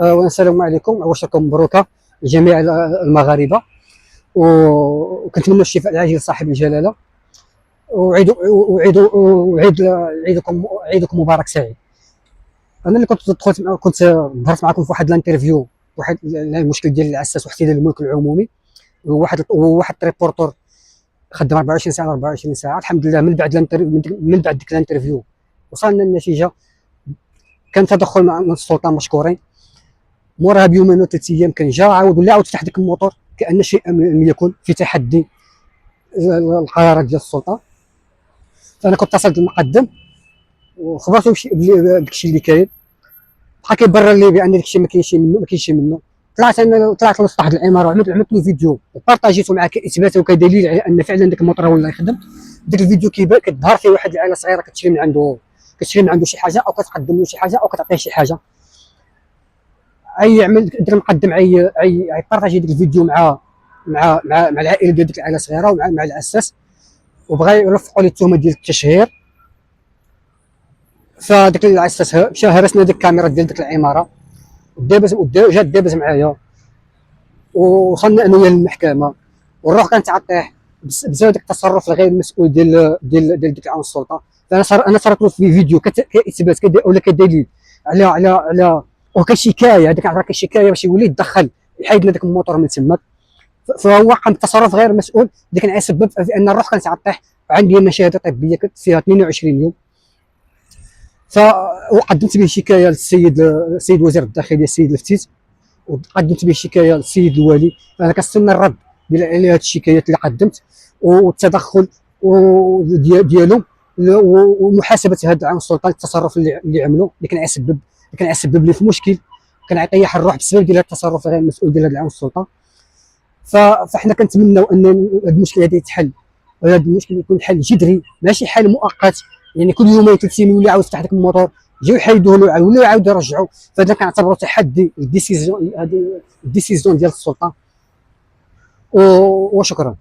والسلام عليكم وشكرا مبروكه لجميع المغاربه، وكنتمنى الشفاء العاجل لصاحب الجلاله، عيدكم مبارك سعيد. انا اللي كنت ظهرت معكم في واحد الانترفيو، واحد المشكل ديال العساس واحتلال الملك العمومي، وواحد ريبورتور خدم 24 ساعه 24 ساعه. الحمد لله من بعد ديك الانترفيو وصلنا للنتيجه. كان تدخل من السلطه مشكورين. موراها بيومين او 3 ايام كان جا عاود فتح ديك الموتور كان شيء لم يكن، في تحدي القرارات ديال السلطه. فانا كنت اتصلت بالمقدم وخبرته بداكشي اللي كاين، بقى كيبرر لي بان داكشي ما كاينش منه. طلعت لسطح العماره وعملت له فيديو وبارطاجيته معاه كاثبات وكدليل على ان فعلا داك الموتور هو اللي يخدم. داك الفيديو كتظهر فيه واحد العائله صغيره كتشري من عنده شي حاجه او كتقدم له شي حاجه او كتعطيه شي حاجه. داك المقدم بارطاجي ديك الفيديو مع العائله ديال ديك العائله الصغيره ومع العساس، وبغى يرفقوا لي التهمه ديال التشهير. فداك العساس مشى هرسنا ديك الكاميرا ديال ديك العماره جا دابز معايا، ووصلنا انا وياه للمحكمه، والروح كانت عطيه بسبب داك التصرف الغير مسؤول ديال ديك العون السلطه. انا صرت له في فيديو كاثبات ولا كدليل على وكشكايه. هذيك راه كشكايه باش يولي يتدخل يحيد لنا داك الموتور من تما. فهو قام بتصرف غير مسؤول اللي كان يسبب في ان الروح كانت عطيه. عندي انا شهاده طبيه كنت فيها 22 يوم. وقدمت به شكايه للسيد وزير الداخليه السيد الفتيت، وقدمت به شكايه للسيد الوالي. فانا كنستنى الرد على هذه الشكايات اللي قدمت والتدخل ديالهم ومحاسبه هذا العام السلطه للتصرف اللي عملوا، اللي كان يسبب لي في مشكل، كان يطيح الروح بسبب ديال التصرف غير المسؤول ديال هذا العام السلطه. فاحنا كنتمناو ان هذا المشكل هذا يتحل، وهذا المشكل يكون حل جذري ماشي حل مؤقت. يعني كل يومين 3 ايام يولي عاود يفتح داك الموتور، جاو يحيدوه له ولا يعاود يرجعوا. فهذا كنعتبروا تحدي الديسيزيون ديال السلطه. وشكرا.